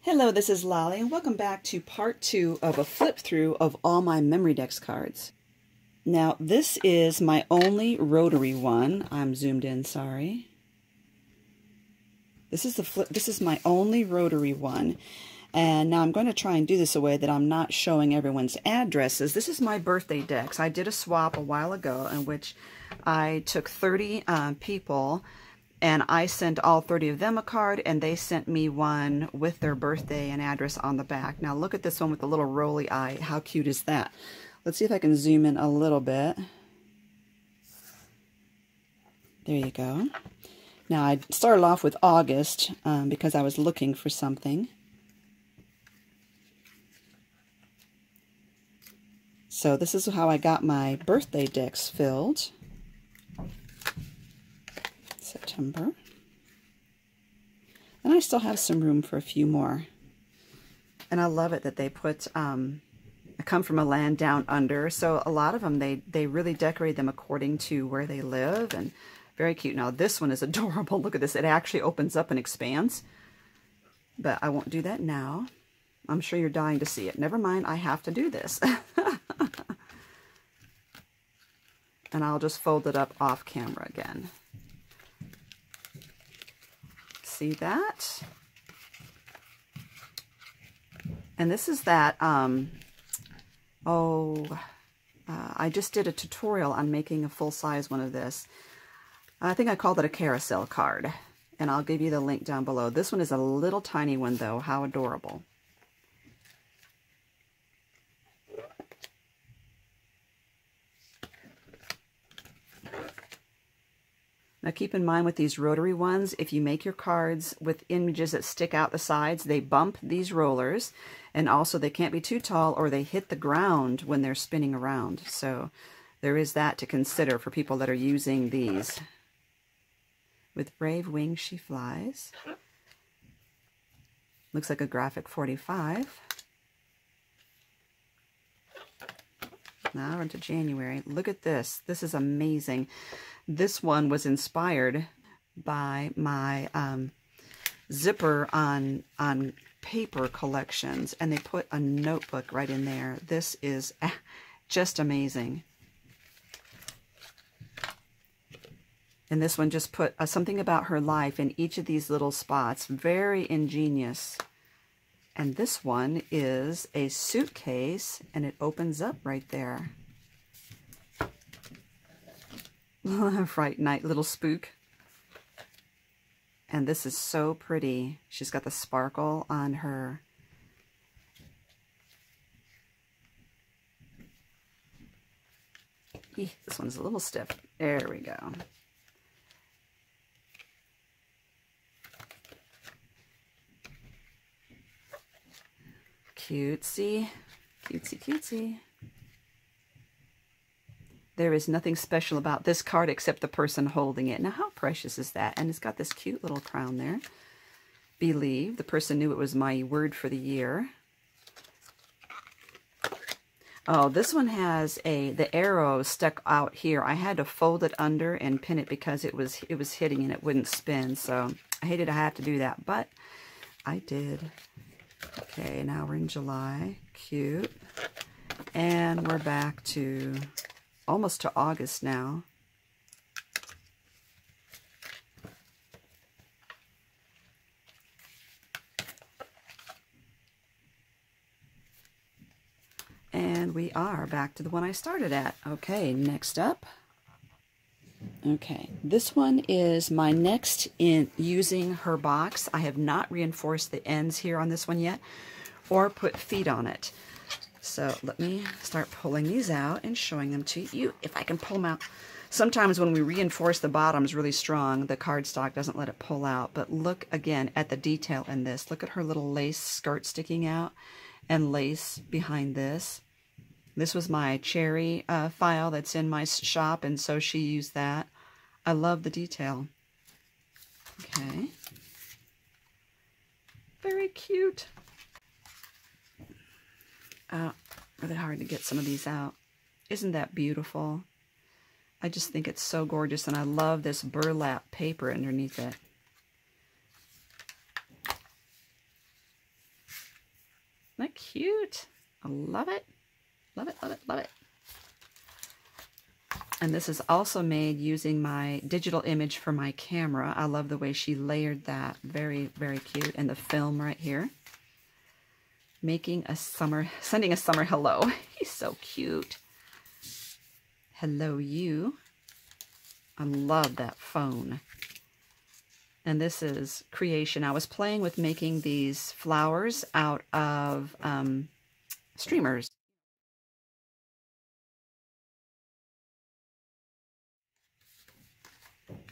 Hello, this is Lolly, and welcome back to part 2 of a flip through of all my Memory Dex cards. Now, this is my only rotary one. I'm zoomed in, sorry. This is my only rotary one. And now I'm going to try and do this a way that I'm not showing everyone's addresses. This is my birthday Dex. I did a swap a while ago in which I took 30 people, and I sent all 30 of them a card, and they sent me one with their birthday and address on the back. Now look at this one with the little rolly eye. How cute is that? Let's see if I can zoom in a little bit. There you go. Now I started off with August because I was looking for something. So this is how I got my birthday Dex filled. September. And I still have some room for a few more. And I love it that they put, I come from a land down under, so a lot of them, they really decorate them according to where they live, and very cute. Now this one is adorable. Look at this. It actually opens up and expands. But I won't do that now. I'm sure you're dying to see it. Never mind, I have to do this. And I'll just fold it up off camera again. See that? And this is that, I just did a tutorial on making a full-size one of this. I think I called it a carousel card, and I'll give you the link down below. This one is a little tiny one, though. How adorable. Now keep in mind with these rotary ones, if you make your cards with images that stick out the sides, they bump these rollers, and also they can't be too tall or they hit the ground when they're spinning around. So there is that to consider for people that are using these. With brave wings she flies. Looks like a graphic 45. Now we're into January. Look at this. This is amazing. This one was inspired by my zipper on paper collections, and they put a notebook right in there. This is just amazing. And this one just put something about her life in each of these little spots. Very ingenious. And this one is a suitcase, and it opens up right there. Fright night, little spook. And this is so pretty. She's got the sparkle on her. This one's a little stiff. There we go. Cutesy, cutesy, cutesy. There is nothing special about this card except the person holding it. Now, how precious is that? And it's got this cute little crown there. Believe. The person knew it was my word for the year. Oh, this one has the arrow stuck out here. I had to fold it under and pin it because it was hitting and it wouldn't spin. So I hated I had to do that, but I did. Okay, now we're in July. Cute. And we're back to almost to August now. And we are back to the one I started at. Okay, next up. Okay, this one is my next in using her box. I have not reinforced the ends here on this one yet or put feet on it. So let me start pulling these out and showing them to you if I can pull them out. Sometimes when we reinforce the bottoms really strong, the cardstock doesn't let it pull out. But look again at the detail in this. Look at her little lace skirt sticking out and lace behind this. This was my cherry file that's in my shop, and so she used that. I love the detail. Okay. Very cute. Really hard to get some of these out. Isn't that beautiful? I just think it's so gorgeous, and I love this burlap paper underneath it. that cute? I love it. Love it, love it, love it. And this is also made using my digital image for my camera. I love the way she layered that. Very, very cute. And the film right here. Sending a summer hello. He's so cute. Hello, you. I love that phone. And this is creation. I was playing with making these flowers out of streamers.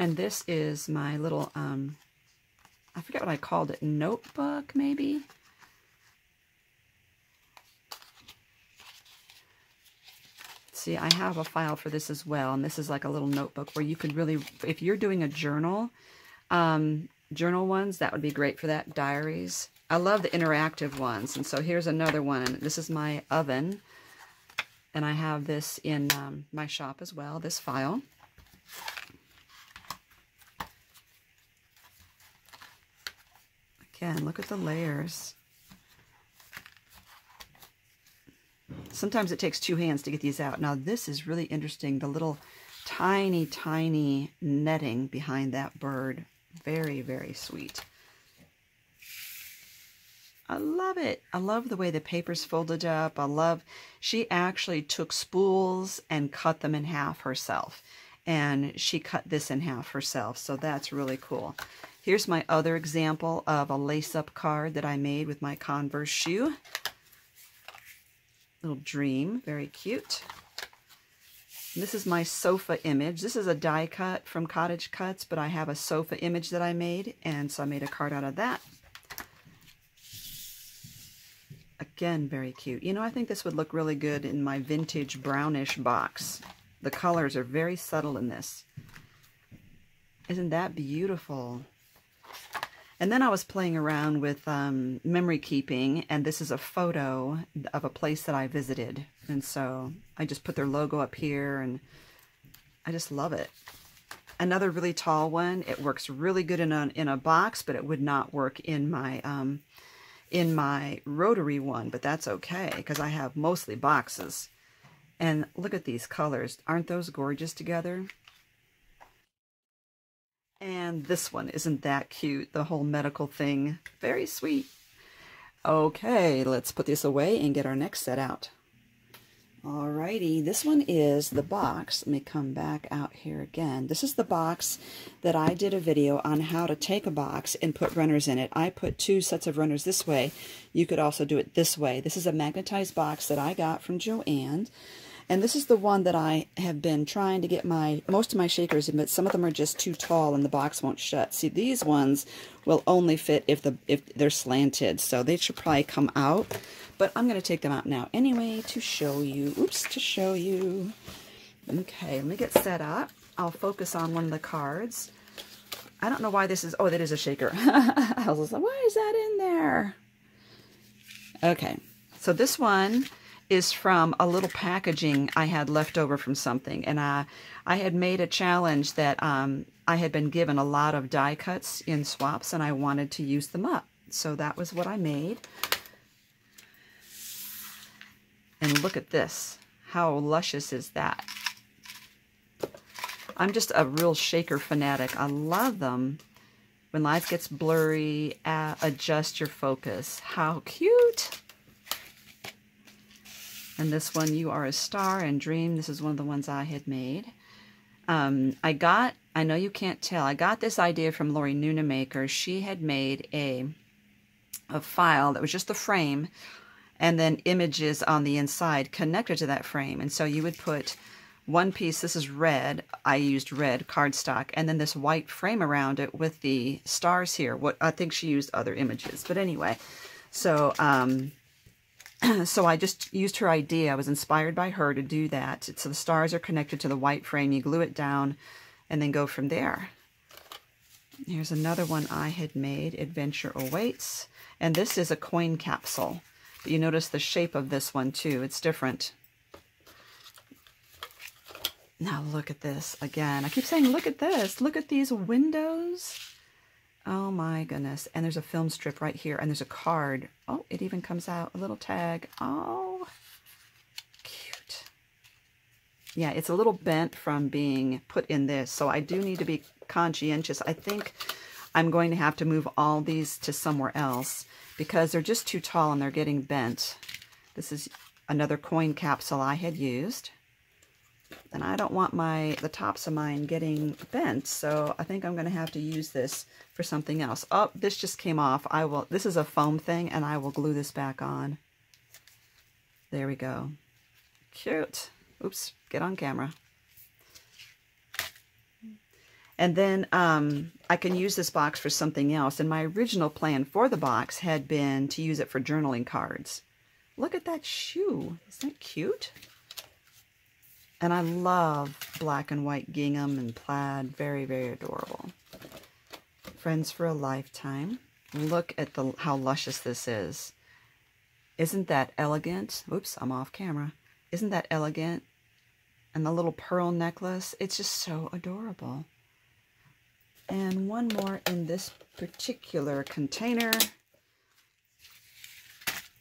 And this is my little, I forget what I called it, notebook maybe? See, I have a file for this as well, and this is like a little notebook where you could really, if you're doing a journal, journal ones, that would be great for that, diaries. I love the interactive ones, and so here's another one. This is my oven, and I have this in my shop as well, this file. Again, look at the layers. Sometimes it takes two hands to get these out. Now this is really interesting, the little tiny, tiny netting behind that bird. Very, very sweet. I love it. I love the way the paper's folded up. She actually took spools and cut them in half herself. And she cut this in half herself, so that's really cool. Here's my other example of a lace-up card that I made with my Converse shoe. Little dream, very cute. And this is my sofa image. This is a die cut from Cottage Cuts, but I have a sofa image that I made, and so I made a card out of that. Again, very cute. You know, I think this would look really good in my vintage brownish box. The colors are very subtle in this. Isn't that beautiful? And then I was playing around with memory keeping, and this is a photo of a place that I visited. And so I just put their logo up here, and I just love it. Another really tall one. It works really good in a box, but it would not work in my rotary one. But that's okay, because I have mostly boxes. And look at these colors. Aren't those gorgeous together? And this one, isn't that cute? The whole medical thing. Very sweet. Okay, let's put this away and get our next set out. Alrighty, this one is the box. Let me come back out here again. This is the box that I did a video on how to take a box and put runners in it. I put 2 sets of runners this way. You could also do it this way. This is a magnetized box that I got from Joanne. And this is the one that I have been trying to get most of my shakers in, but some of them are just too tall and the box won't shut. See, these ones will only fit if they're slanted, so they should probably come out. But I'm going to take them out now anyway to show you. Oops, to show you. Okay, let me get set up. I'll focus on one of the cards. I don't know why this is, oh, that is a shaker. I was like, why is that in there? Okay, so this one is from a little packaging I had left over from something. And I had made a challenge that I had been given a lot of die cuts in swaps, and I wanted to use them up. So that was what I made. And look at this. How luscious is that? I'm just a real shaker fanatic. I love them. When life gets blurry, adjust your focus. How cute! And this one, You Are a Star and Dream. This is one of the ones I had made. I know you can't tell, I got this idea from Lori Noonamaker. She had made a file that was just the frame and then images on the inside connected to that frame. And so you would put one piece, this is red, I used red cardstock, and then this white frame around it with the stars here. I think she used other images, but anyway. So, so I just used her idea. I was inspired by her to do that. So the stars are connected to the white frame. You glue it down and then go from there. Here's another one I had made, Adventure Awaits. And this is a coin capsule. But you notice the shape of this one too. It's different. Now look at this again. I keep saying look at this. Look at these windows. Oh my goodness. And there's a film strip right here, and there's a card. Oh, it even comes out, a little tag. Oh, cute. Yeah, it's a little bent from being put in this, so I do need to be conscientious. I think I'm going to have to move all these to somewhere else because they're just too tall and they're getting bent. This is another coin capsule I had used. And I don't want the tops of mine getting bent, so I think I'm going to have to use this for something else. Oh, this just came off. This is a foam thing, and I will glue this back on. There we go. Cute. Oops, get on camera. And then I can use this box for something else. And my original plan for the box had been to use it for journaling cards. Look at that shoe. Isn't that cute? And I love black and white gingham and plaid. Very, very adorable. Friends for a lifetime. Look at how luscious this is. Isn't that elegant? Oops, I'm off camera. Isn't that elegant? And the little pearl necklace. It's just so adorable. And one more in this particular container.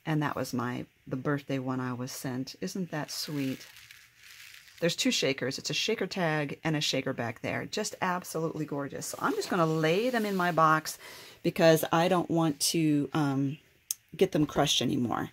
And that was the birthday one I was sent. Isn't that sweet? There's two shakers. It's a shaker tag and a shaker back there. Just absolutely gorgeous. So I'm just going to lay them in my box because I don't want to get them crushed anymore.